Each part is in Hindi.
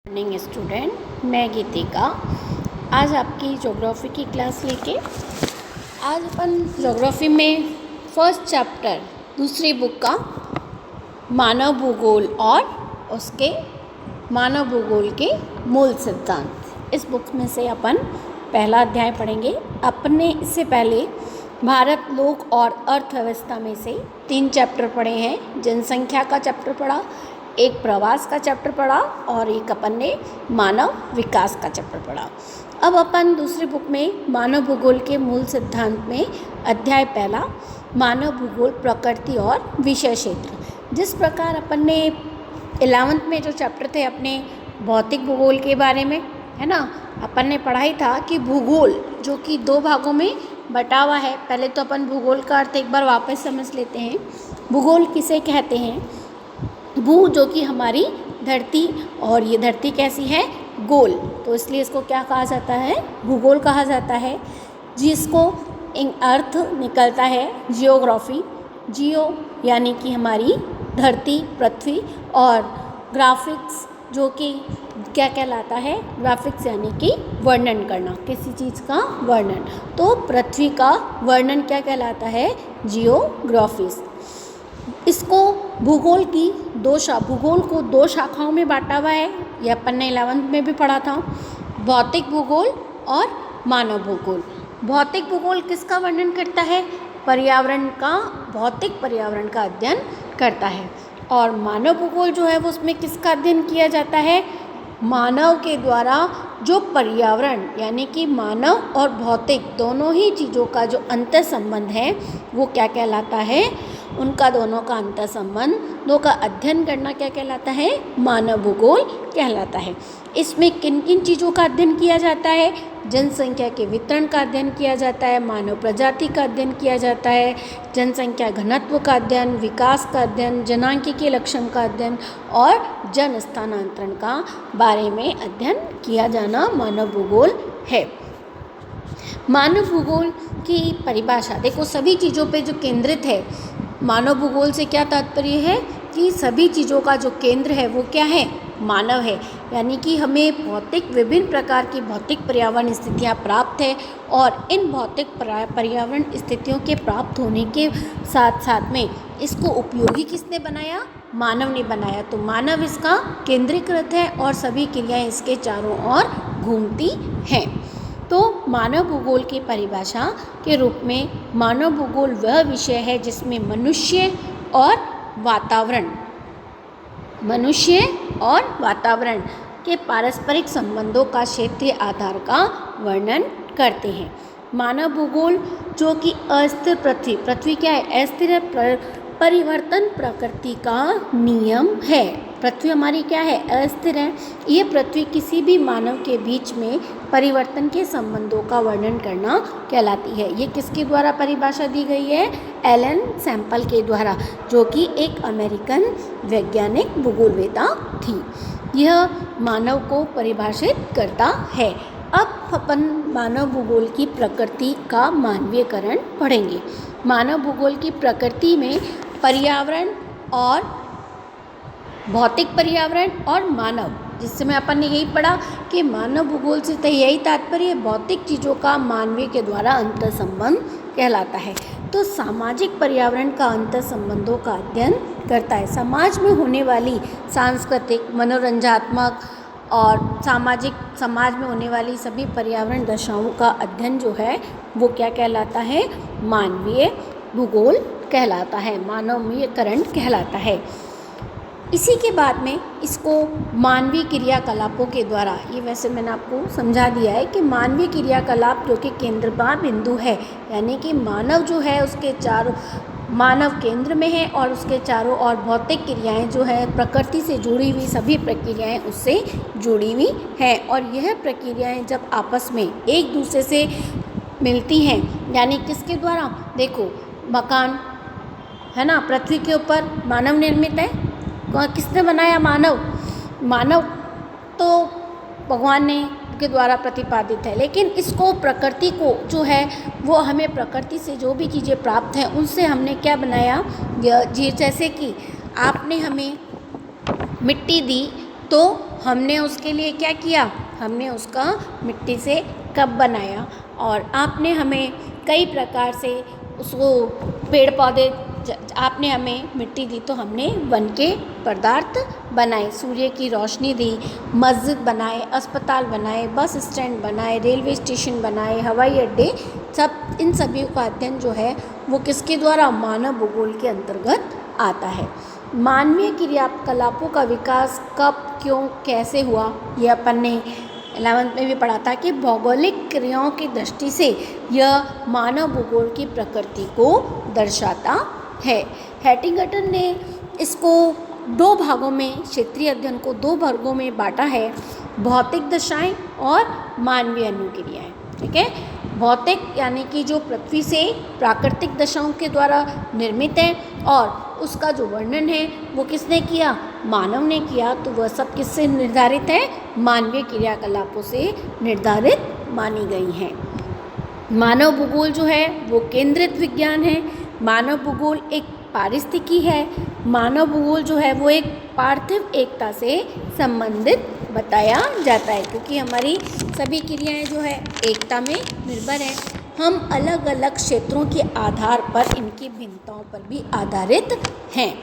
मॉर्निंग स्टूडेंट, मैं गीतिका आज आपकी ज्योग्राफी की क्लास लेके आज अपन ज्योग्राफी में फर्स्ट चैप्टर दूसरी बुक का मानव भूगोल और उसके मानव भूगोल के मूल सिद्धांत इस बुक में से अपन पहला अध्याय पढ़ेंगे। अपने इससे पहले भारत लोक और अर्थव्यवस्था में से 3 चैप्टर पढ़े हैं। जनसंख्या का चैप्टर पढ़ा, एक प्रवास का चैप्टर पढ़ा और एक अपन ने मानव विकास का चैप्टर पढ़ा। अब अपन दूसरी बुक में मानव भूगोल के मूल सिद्धांत में अध्याय पहला मानव भूगोल प्रकृति और विषय क्षेत्र। जिस प्रकार अपन ने 11th में जो चैप्टर थे अपने भौतिक भूगोल के बारे में, है ना, अपन ने पढ़ाई था कि भूगोल जो कि 2 भागों में बटा हुआ है। पहले तो अपन भूगोल का अर्थ एक बार वापस समझ लेते हैं। भूगोल किसे कहते हैं? भू जो कि हमारी धरती, और ये धरती कैसी है? गोल, तो इसलिए इसको क्या कहा जाता है? भूगोल कहा जाता है। जिसको अर्थ निकलता है जियोग्राफी, जियो यानी कि हमारी धरती पृथ्वी, और ग्राफिक्स जो कि क्या कहलाता है? ग्राफिक्स यानी कि वर्णन करना, किसी चीज़ का वर्णन। तो पृथ्वी का वर्णन क्या कहलाता है? जियोग्राफिस। इसको भूगोल को 2 शाखाओं में बांटा हुआ है। यह अपन ने 11th में भी पढ़ा था, भौतिक भूगोल और मानव भूगोल। भौतिक भूगोल किसका वर्णन करता है? पर्यावरण का, भौतिक पर्यावरण का अध्ययन करता है। और मानव भूगोल जो है वो उसमें किसका अध्ययन किया जाता है? मानव के द्वारा जो पर्यावरण यानी कि मानव और भौतिक दोनों ही चीज़ों का जो अंतर संबंध है वो क्या कहलाता है? उनका दोनों का अंतर संबंधों का अध्ययन करना क्या कहलाता है? मानव भूगोल कहलाता है। इसमें किन किन चीज़ों का अध्ययन किया जाता है? जनसंख्या के वितरण का अध्ययन किया जाता है, मानव प्रजाति का अध्ययन किया जाता है, जनसंख्या घनत्व का अध्ययन, विकास का अध्ययन, जनांकीय लक्षण का अध्ययन और जन स्थानांतरण का बारे में अध्ययन किया जाना मानव भूगोल है। मानव भूगोल की परिभाषा देखो, सभी चीज़ों पे जो केंद्रित है। मानव भूगोल से क्या तात्पर्य है कि सभी चीज़ों का जो केंद्र है वो क्या है? मानव है। यानी कि हमें विभिन्न प्रकार की भौतिक पर्यावरण स्थितियाँ प्राप्त है, और इन भौतिक पर्यावरण स्थितियों के प्राप्त होने के साथ साथ में इसको उपयोगी किसने बनाया? मानव ने बनाया। तो मानव इसका केंद्रीकृत है और सभी क्रियाएं इसके चारों ओर घूमती हैं। तो मानव भूगोल की परिभाषा के रूप में मानव भूगोल वह विषय है जिसमें मनुष्य और वातावरण के पारस्परिक संबंधों का क्षेत्रीय आधार का वर्णन करते हैं। मानव भूगोल जो कि अस्थिर पृथ्वी क्या है? अस्थिर है, परिवर्तन प्रकृति का नियम है। पृथ्वी हमारी क्या है? अस्थिर है। ये पृथ्वी किसी भी मानव के बीच में परिवर्तन के संबंधों का वर्णन करना कहलाती है। ये किसके द्वारा परिभाषा दी गई है? एलन सैम्पल के द्वारा, जो कि एक अमेरिकन वैज्ञानिक भूगोलवेत्ता थी। यह मानव को परिभाषित करता है। अब अपन मानव भूगोल की प्रकृति का मानवीयकरण पढ़ेंगे। मानव भूगोल की प्रकृति में पर्यावरण और भौतिक पर्यावरण और मानव, जिससे में अपन ने यही पढ़ा कि मानव भूगोल से तो यही तात्पर्य भौतिक चीज़ों का मानवीय के द्वारा अंतर संबंध कहलाता है। तो सामाजिक पर्यावरण का अंतर संबंधों का अध्ययन करता है। समाज में होने वाली सांस्कृतिक, मनोरंजनात्मक और समाज में होने वाली सभी पर्यावरण दशाओं का अध्ययन जो है वो क्या कहलाता है? मानवीय भूगोल कहलाता है, मानवीयकरण कहलाता है। इसी के बाद में इसको मानवीय क्रियाकलापों के द्वारा, ये वैसे मैंने आपको समझा दिया है कि मानवीय क्रियाकलाप जो कि केंद्र बिंदु है, यानी कि मानव जो है उसके चारों, मानव केंद्र में है और उसके चारों ओर भौतिक क्रियाएं जो है प्रकृति से जुड़ी हुई सभी प्रक्रियाएं उससे जुड़ी हुई हैं। और यह प्रक्रियाएं जब आपस में एक दूसरे से मिलती हैं, यानी किसके द्वारा? देखो, मकान है ना, पृथ्वी के ऊपर मानव निर्मित है। किसने बनाया? मानव तो भगवान ने के द्वारा प्रतिपादित है। लेकिन इसको, प्रकृति को जो है वो हमें प्रकृति से जो भी चीज़ें प्राप्त हैं उनसे हमने क्या बनाया? जैसे कि आपने हमें मिट्टी दी तो हमने उसके लिए क्या किया, हमने उसका मिट्टी से कप बनाया और आपने हमें कई प्रकार से उसको पेड़ पौधे आपने हमें मिट्टी दी तो हमने वन के पदार्थ बनाए, सूर्य की रोशनी दी, मस्जिद बनाए, अस्पताल बनाए, बस स्टैंड बनाए, रेलवे स्टेशन बनाए, हवाई अड्डे, सब इन सभी का अध्ययन जो है वो किसके द्वारा, मानव भूगोल के अंतर्गत आता है। मानवीय क्रियाकलापों का विकास कब, क्यों, कैसे हुआ, ये अपन ने 11th में भी पढ़ा था कि भौगोलिक क्रियाओं की दृष्टि से यह मानव भूगोल की प्रकृति को दर्शाता है। हैटिंगटन ने इसको दो भागों में, क्षेत्रीय अध्ययन को दो वर्गों में बांटा है, भौतिक दशाएं और मानवीय अनुक्रियाएं। ठीक है, भौतिक यानी कि जो पृथ्वी से प्राकृतिक दशाओं के द्वारा निर्मित है और उसका जो वर्णन है वो किसने किया, मानव ने किया। तो वह सब किससे निर्धारित है, मानवीय क्रियाकलापों से निर्धारित मानी गई हैं। मानव भूगोल जो है वो केंद्रित विज्ञान है। मानव भूगोल एक पारिस्थितिकी है। मानव भूगोल जो है वो एक पार्थिव एकता से संबंधित बताया जाता है, क्योंकि हमारी सभी क्रियाएं जो है एकता में निर्भर है। हम अलग अलग क्षेत्रों के आधार पर इनकी भिन्नताओं पर भी आधारित हैं।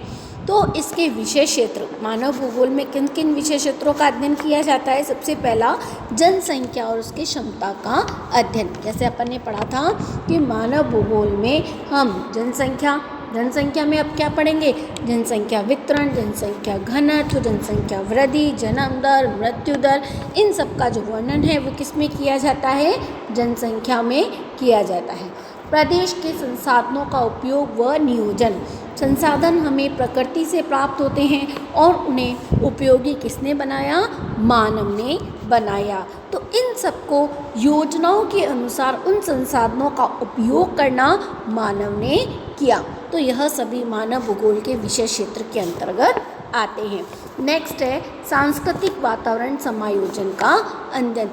तो इसके विषय क्षेत्र, मानव भूगोल में किन किन विषय क्षेत्रों का अध्ययन किया जाता है। सबसे पहला जनसंख्या और उसकी क्षमता का अध्ययन। जैसे अपन ने पढ़ा था कि मानव भूगोल में हम जनसंख्या में अब क्या पढ़ेंगे, जनसंख्या वितरण, जनसंख्या घनत्व, जनसंख्या वृद्धि, जन्म दर, मृत्यु दर, इन सब का जो वर्णन है वो किस में किया जाता है, जनसंख्या में किया जाता है। प्रदेश के संसाधनों का उपयोग व नियोजन, संसाधन हमें प्रकृति से प्राप्त होते हैं और उन्हें उपयोगी किसने बनाया, मानव ने बनाया। तो इन सबको योजनाओं के अनुसार उन संसाधनों का उपयोग करना मानव ने किया। तो यह सभी मानव भूगोल के विषय क्षेत्र के अंतर्गत आते हैं। नेक्स्ट है सांस्कृतिक वातावरण समायोजन का अध्ययन।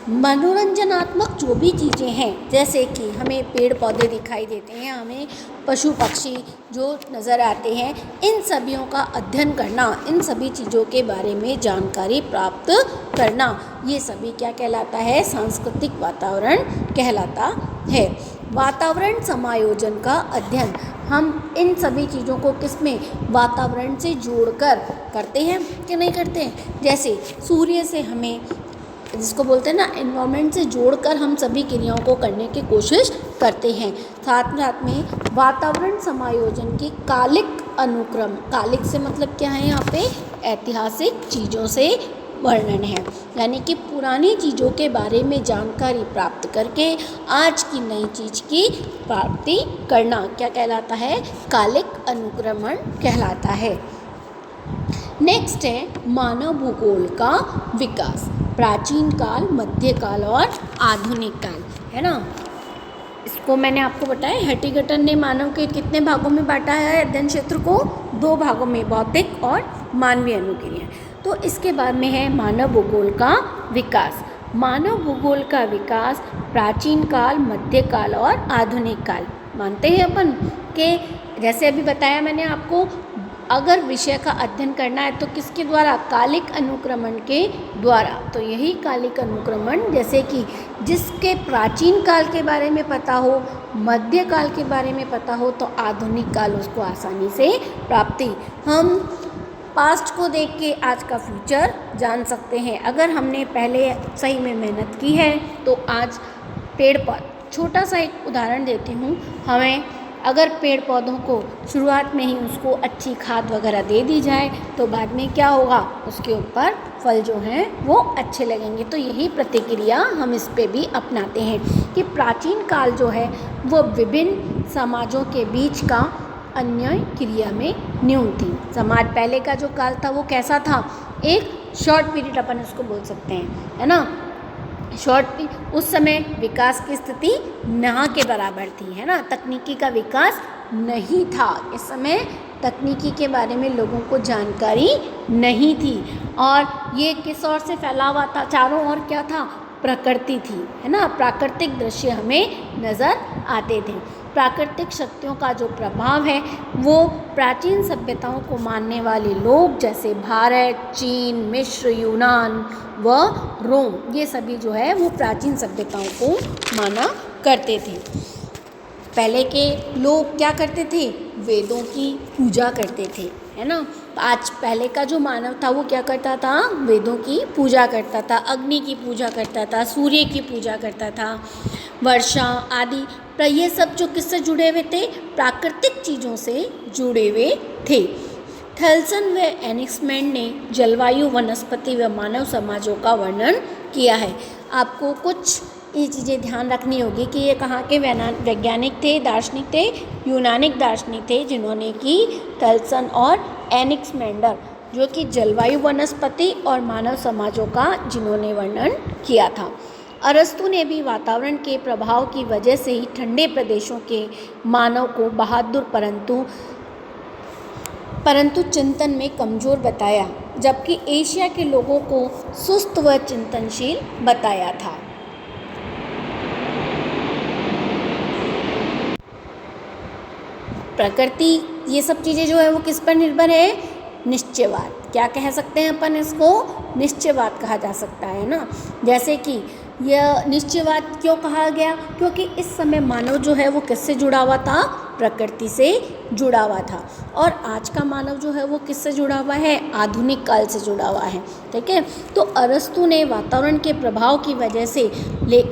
मनोरंजनात्मक जो भी चीज़ें हैं, जैसे कि हमें पेड़ पौधे दिखाई देते हैं, हमें पशु पक्षी जो नज़र आते हैं, इन सभियों का अध्ययन करना, इन सभी चीज़ों के बारे में जानकारी प्राप्त करना, ये सभी क्या कहलाता है, सांस्कृतिक वातावरण कहलाता है। वातावरण समायोजन का अध्ययन, हम इन सभी चीज़ों को किसमें, वातावरण से जोड़कर करते हैं कि नहीं करते हैं। जैसे सूर्य से हमें, जिसको बोलते हैं ना, एनवायरनमेंट से जोड़कर हम सभी क्रियाओं को करने की कोशिश करते हैं। साथ में वातावरण समायोजन की कालिक अनुक्रम, कालिक से मतलब क्या है, यहाँ पे ऐतिहासिक चीज़ों से वर्णन है, यानी कि पुरानी चीज़ों के बारे में जानकारी प्राप्त करके आज की नई चीज़ की प्राप्ति करना क्या कहलाता है, कालिक अनुक्रमण कहलाता है। नेक्स्ट है मानव भूगोल का विकास, प्राचीन काल, मध्यकाल और आधुनिक काल, है ना। इसको मैंने आपको बताया, हैटिंगटन ने मानव के कितने भागों में बांटा है अध्ययन क्षेत्र को, दो भागों में, भौतिक और मानवीय अनुक्रिया। तो इसके बाद में है मानव भूगोल का विकास। मानव भूगोल का विकास प्राचीन काल, मध्यकाल और आधुनिक काल मानते हैं अपन के, जैसे अभी बताया मैंने आपको, अगर विषय का अध्ययन करना है तो किसके द्वारा, कालिक अनुक्रमण के द्वारा। तो यही कालिक अनुक्रमण, जैसे कि जिसके प्राचीन काल के बारे में पता हो, मध्यकाल के बारे में पता हो, तो आधुनिक काल उसको आसानी से प्राप्ति, हम पास्ट को देख के आज का फ्यूचर जान सकते हैं। अगर हमने पहले सही में मेहनत की है तो आज पेड़ पौधे, छोटा सा एक उदाहरण देती हूँ, हमें अगर पेड़ पौधों को शुरुआत में ही उसको अच्छी खाद वगैरह दे दी जाए तो बाद में क्या होगा, उसके ऊपर फल जो हैं वो अच्छे लगेंगे। तो यही प्रतिक्रिया हम इस पे भी अपनाते हैं कि प्राचीन काल जो है वो विभिन्न समाजों के बीच का अन्य क्रिया में न्यून थी। समाज पहले का जो काल था वो कैसा था, एक शॉर्ट पीरियड अपन इसको बोल सकते हैं, है ना। उस समय विकास की स्थिति ना के बराबर थी, है ना, तकनीकी का विकास नहीं था। इस समय तकनीकी के बारे में लोगों को जानकारी नहीं थी और ये किस ओर से फैला हुआ था, चारों ओर क्या था, प्रकृति थी, है ना, प्राकृतिक दृश्य हमें नज़र आते थे। प्राकृतिक शक्तियों का जो प्रभाव है वो प्राचीन सभ्यताओं को मानने वाले लोग जैसे भारत, चीन, मिस्र, यूनान व रोम, ये सभी जो है वो प्राचीन सभ्यताओं को माना करते थे। पहले के लोग क्या करते थे? वेदों की पूजा करते थे, है ना। आज पहले का जो मानव था वो क्या करता था? वेदों की पूजा करता था, अग्नि की पूजा करता था, सूर्य की पूजा करता था, वर्षा आदि। पर ये सब जो किससे जुड़े हुए थे? प्राकृतिक चीज़ों से जुड़े हुए थे। थॉमसन व एनिक्समैन ने जलवायु, वनस्पति व मानव समाजों का वर्णन किया है। आपको कुछ ये चीज़ें ध्यान रखनी होगी कि ये कहाँ के वैज्ञानिक थे, दार्शनिक थे? यूनानिक दार्शनिक थे, जिन्होंने कि थॉमसन और एनिक्समैंडर, जो कि जलवायु, वनस्पति और मानव समाजों का जिन्होंने वर्णन किया था। अरस्तु ने भी वातावरण के प्रभाव की वजह से ही ठंडे प्रदेशों के मानव को बहादुर परंतु चिंतन में कमज़ोर बताया, जबकि एशिया के लोगों को सुस्त व चिंतनशील बताया था। प्रकृति, ये सब चीज़ें जो है वो किस पर निर्भर है? निश्चयवाद। क्या कह सकते हैं अपन इसको? निश्चयवाद कहा जा सकता है ना। जैसे कि यह निश्चयवाद क्यों कहा गया? क्योंकि इस समय मानव जो है वो किससे जुड़ा हुआ था? प्रकृति से जुड़ा हुआ था। और आज का मानव जो है वो किससे जुड़ा हुआ है? आधुनिक काल से जुड़ा हुआ है, ठीक है। तो अरस्तु ने वातावरण के प्रभाव की वजह से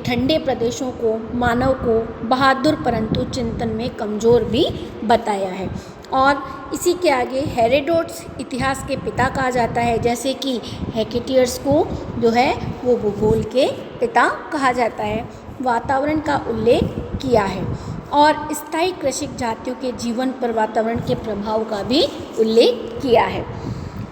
ठंडे प्रदेशों को, मानव को बहादुर परंतु चिंतन में कमज़ोर भी बताया है। और इसी के आगे हेरोडोटस इतिहास के पिता कहा जाता है, जैसे कि हेकेटियर्स को जो है वो भूगोल के पिता कहा जाता है। वातावरण का उल्लेख किया है और स्थायी कृषिक जातियों के जीवन पर वातावरण के प्रभाव का भी उल्लेख किया है।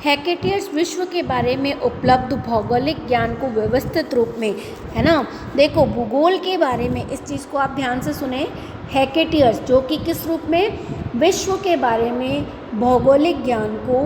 हेकेटियर्स विश्व के बारे में उपलब्ध भौगोलिक ज्ञान को व्यवस्थित रूप में, है ना, देखो भूगोल के बारे में, इस चीज़ को आप ध्यान से सुने। हेकेटियर्स जो कि किस रूप में? विश्व के बारे में भौगोलिक ज्ञान को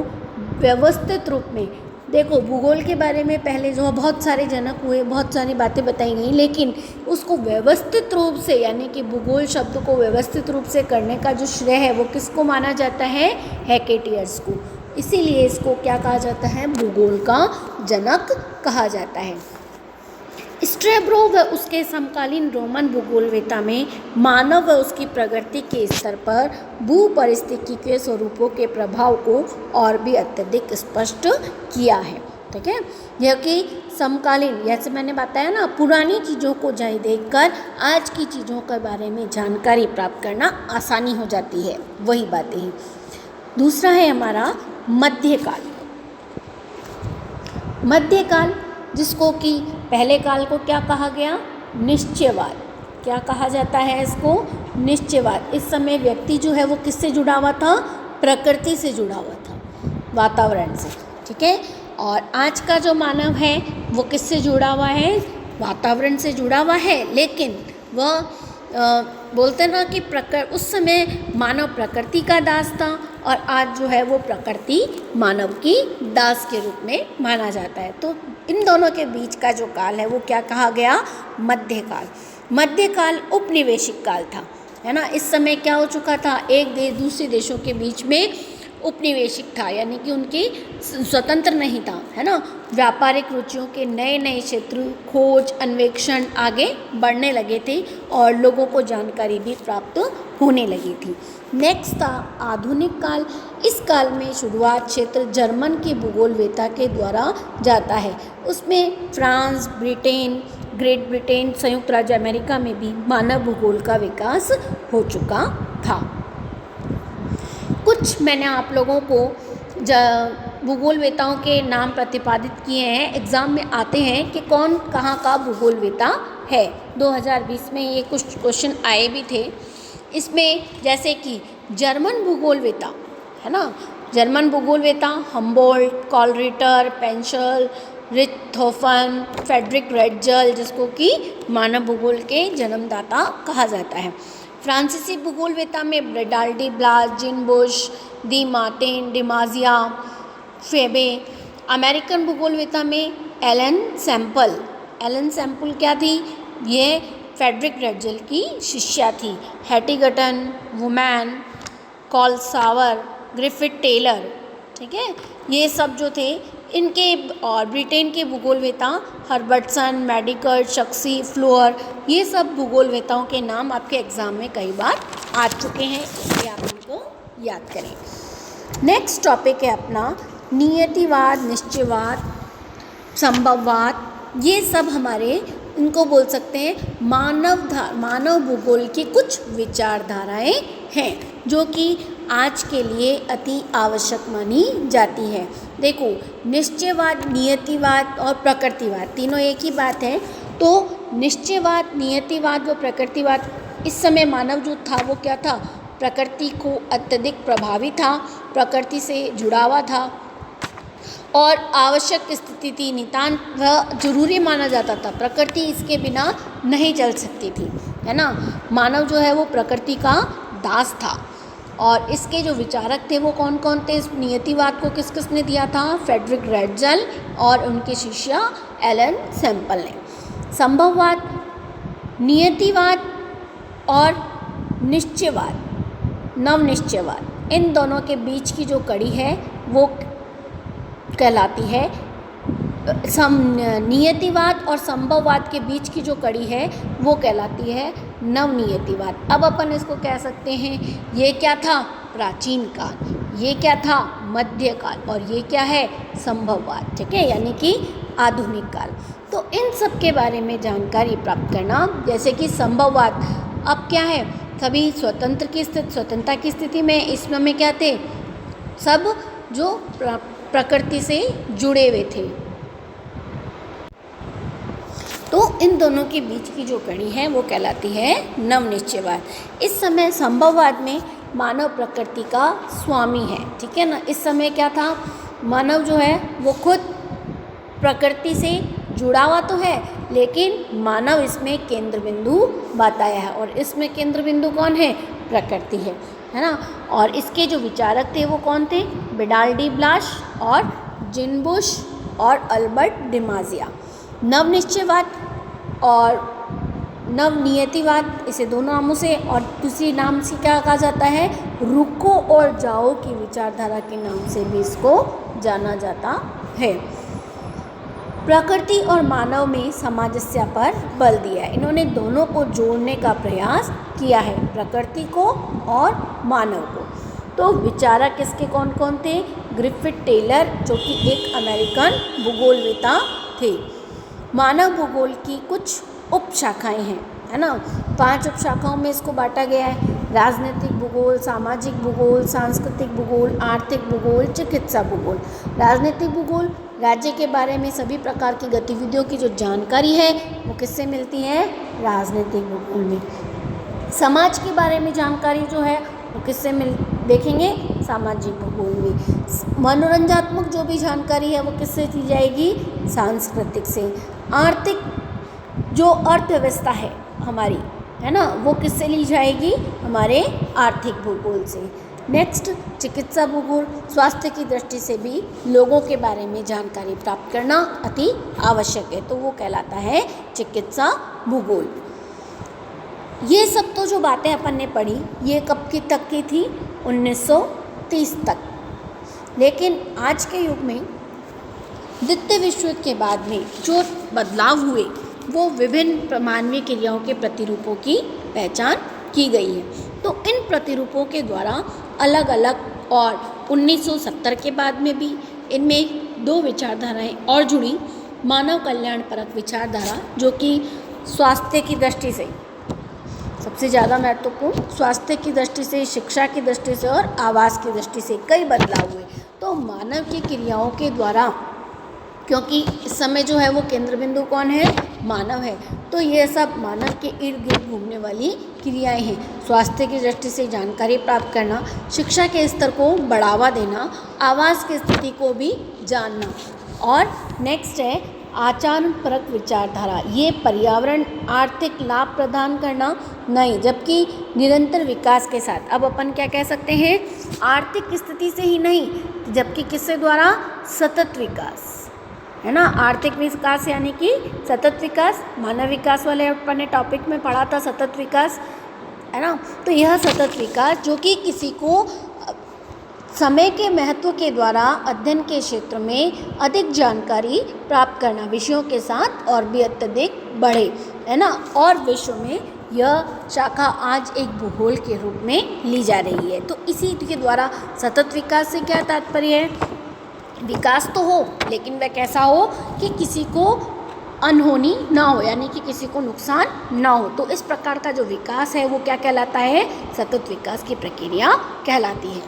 व्यवस्थित रूप में। देखो भूगोल के बारे में पहले जो बहुत सारे जनक हुए, बहुत सारी बातें बताई गई, लेकिन उसको व्यवस्थित रूप से, यानी कि भूगोल शब्द को व्यवस्थित रूप से करने का जो श्रेय है वो किसको माना जाता है? हेकेटियर्स को। इसीलिए इसको क्या कहा जाता है? भूगोल का जनक कहा जाता है। स्ट्रैबो व उसके समकालीन रोमन भूगोलवेत्ता में मानव व उसकी प्रगति के स्तर पर भू परिस्थिति के स्वरूपों के प्रभाव को और भी अत्यधिक स्पष्ट किया है, ठीक है। यह कि समकालीन, जैसे मैंने बताया ना, पुरानी चीज़ों को जाए देखकर आज की चीज़ों के बारे में जानकारी प्राप्त करना आसानी हो जाती है, वही बातें हैं। दूसरा है हमारा मध्यकाल। मध्यकाल, जिसको कि पहले काल को क्या कहा गया? निश्चयवाद। क्या कहा जाता है इसको? निश्चयवाद। इस समय व्यक्ति जो है वो किससे जुड़ा हुआ था? प्रकृति से जुड़ा हुआ था, वातावरण से, ठीक है। और आज का जो मानव है वो किससे जुड़ा हुआ है? वातावरण से जुड़ा हुआ है, लेकिन वह बोलते ना कि उस समय मानव प्रकृति का दास था और आज जो है वो प्रकृति मानव की दास के रूप में माना जाता है। तो इन दोनों के बीच का जो काल है वो क्या कहा गया? मध्यकाल। मध्यकाल उपनिवेशिक काल था, है ना। इस समय क्या हो चुका था? एक देश दूसरे देशों के बीच में उपनिवेशिक था, यानी कि उनकी स्वतंत्र नहीं था, है ना। व्यापारिक रुचियों के नए नए क्षेत्र, खोज, अन्वेषण आगे बढ़ने लगे थे और लोगों को जानकारी भी प्राप्त होने लगी थी। नेक्स्ट था आधुनिक काल। इस काल में शुरुआत क्षेत्र जर्मन के भूगोलवेत्ता के द्वारा जाता है। उसमें फ्रांस, ब्रिटेन, ग्रेट ब्रिटेन, संयुक्त राज्य अमेरिका में भी मानव भूगोल का विकास हो चुका था। कुछ मैंने आप लोगों को भूगोलवेत्ताओं के नाम प्रतिपादित किए हैं, एग्ज़ाम में आते हैं कि कौन कहाँ का भूगोलवेत्ता है। 2020 में ये कुछ क्वेश्चन आए भी थे। इसमें जैसे कि जर्मन भूगोलवेत्ता, है ना, German भूगोलवेत्ता Humboldt, कॉलरिटर, pencil, रिchthofen, Frederick Ratzel, जिसको कि मानव भूगोल के जन्मदाता कहा जाता है। फ्रांसीसी भूगोलवेत्ता में ब्रेडाल्डी, ब्लास, जीन बुश, दी मार्टिन, डिमाजिया, फेबे। अमेरिकन भूगोलवेत्ता में एलन सैम्पल। एलन सैम्पल क्या थी? ये फ्रेडरिक रेटजल की शिष्या थी। हैटिगटन, वुमैन, कॉलसावर, ग्रिफिथ टेलर, ठीक है, ये सब जो थे इनके, और ब्रिटेन के भूगोलवेता हर्बर्टसन, मेडिकर्ट, शक्सी, फ्लोअर, ये सब भूगोलवेताओं के नाम आपके एग्ज़ाम में कई बार आ चुके हैं, इसलिए आप इनको याद करें। नेक्स्ट टॉपिक है अपना नियतिवाद, निश्चयवाद, संभववाद। ये सब हमारे, इनको बोल सकते हैं मानव भूगोल की कुछ विचारधाराएं हैं जो कि आज के लिए अति आवश्यक मानी जाती है। देखो, निश्चयवाद, नियतिवाद और प्रकृतिवाद तीनों एक ही बात है। तो निश्चयवाद, नियतिवाद व प्रकृतिवाद, इस समय मानव जो था वो क्या था, प्रकृति को अत्यधिक प्रभावी था, प्रकृति से जुड़ा हुआ था और आवश्यक स्थिति थी, नितांत वह जरूरी माना जाता था, प्रकृति इसके बिना नहीं चल सकती थी, है ना। मानव जो है वो प्रकृति का दास था। और इसके जो विचारक थे वो कौन कौन थे, इस नियतिवाद को किस किस ने दिया था, फ्रेडरिक रेटजल और उनके शिष्य एलन सैम्पल ने। संभववाद, नियतिवाद और निश्चयवाद, नवनिश्चयवाद, इन दोनों के बीच की जो कड़ी है वो कहलाती है, नियतिवाद और संभववाद के बीच की जो कड़ी है वो कहलाती है नवनियतिवाद। अब अपन इसको कह सकते हैं, ये क्या था, प्राचीन काल, ये क्या था, मध्यकाल, और ये क्या है, संभववाद, ठीक है, यानी कि आधुनिक काल। तो इन सब के बारे में जानकारी प्राप्त करना, जैसे कि संभववाद, अब क्या है, सभी स्वतंत्रता की स्थिति में इस समय क्या थे, सब जो प्रकृति से जुड़े हुए थे। तो इन दोनों के बीच की जो कड़ी है वो कहलाती है नवनिश्चयवाद। इस समय संभववाद में मानव प्रकृति का स्वामी है, ठीक है ना। इस समय क्या था, मानव जो है वो खुद प्रकृति से जुड़ा हुआ तो है, लेकिन मानव इसमें केंद्र बिंदु बताया है, और इसमें केंद्र बिंदु कौन है, प्रकृति है ना। और इसके जो विचारक थे वो कौन थे, विडाल डी ब्लास और जीन बुश और अल्बर्ट डिमाजिया। नवनिश्चयवाद और नवनियतिवाद, इसे दोनों नामों से, और दूसरी नाम से क्या कहा जाता है, रुको और जाओ की विचारधारा के नाम से भी इसको जाना जाता है। प्रकृति और मानव में सामंजस्य पर बल दिया है, इन्होंने दोनों को जोड़ने का प्रयास किया है, प्रकृति को और मानव को। तो विचारक इसके कौन कौन थे, ग्रिफिथ टेलर जो कि एक अमेरिकन भूगोलवेता थे। मानव भूगोल की कुछ उपशाखाएं हैं, है ना, 5 उपशाखाओं में इसको बांटा गया है, राजनीतिक भूगोल, सामाजिक भूगोल, सांस्कृतिक भूगोल, आर्थिक भूगोल, चिकित्सा भूगोल। राजनीतिक भूगोल, राज्य के बारे में सभी प्रकार की गतिविधियों की जो जानकारी है वो किससे मिलती है, राजनीतिक भूगोल में। समाज के बारे में जानकारी जो है वो किससे देखेंगे, सामाजिक भूगोल में। मनोरंजनात्मक जो भी जानकारी है वो किससे दी जाएगी, सांस्कृतिक से। आर्थिक जो अर्थव्यवस्था है हमारी, है ना, वो किससे ली जाएगी, हमारे आर्थिक भूगोल से। नेक्स्ट, चिकित्सा भूगोल, स्वास्थ्य की दृष्टि से भी लोगों के बारे में जानकारी प्राप्त करना अति आवश्यक है, तो वो कहलाता है चिकित्सा भूगोल। ये सब तो जो बातें अपन ने पढ़ी ये कब की तक की थी, 1930 तक। लेकिन आज के युग में द्वितीय विश्व युद्ध के बाद में जो बदलाव हुए वो विभिन्न मानवीय क्रियाओं के प्रतिरूपों की पहचान की गई है। तो इन प्रतिरूपों के द्वारा अलग अलग, और 1970 के बाद में भी इनमें 2 विचारधाराएं और जुड़ी, मानव कल्याण परक विचारधारा जो कि स्वास्थ्य की दृष्टि से सबसे ज़्यादा महत्वपूर्ण, स्वास्थ्य की दृष्टि से, शिक्षा की दृष्टि से और आवास की दृष्टि से कई बदलाव हुए। तो मानव की क्रियाओं के द्वारा, क्योंकि इस समय जो है वो केंद्र बिंदु कौन है, मानव है, तो ये सब मानव के इर्द गिर्द घूमने वाली क्रियाएं हैं। स्वास्थ्य की दृष्टि से जानकारी प्राप्त करना, शिक्षा के स्तर को बढ़ावा देना, आवास की स्थिति को भी जानना। और नेक्स्ट है आचरण परक विचारधारा, ये पर्यावरण आर्थिक लाभ प्रदान करना नहीं, जबकि निरंतर विकास के साथ। अब अपन क्या कह सकते हैं, आर्थिक स्थिति से ही नहीं, जबकि किससे द्वारा, सतत विकास, है ना। आर्थिक विकास यानी कि सतत विकास, मानव विकास वाले अपन ने टॉपिक में पढ़ा था सतत विकास, है ना। तो यह सतत विकास जो कि किसी को समय के महत्व के द्वारा अध्ययन के क्षेत्र में अधिक जानकारी प्राप्त करना, विषयों के साथ और भी अत्यधिक बढ़े, है ना। और विश्व में यह शाखा आज एक भूगोल के रूप में ली जा रही है। तो इसी के द्वारा सतत विकास से क्या तात्पर्य है, विकास तो हो लेकिन वह कैसा हो कि किसी को अनहोनी ना हो, यानी कि किसी को नुकसान ना हो। तो इस प्रकार का जो विकास है वो क्या कहलाता है, सतत विकास की प्रक्रिया कहलाती है।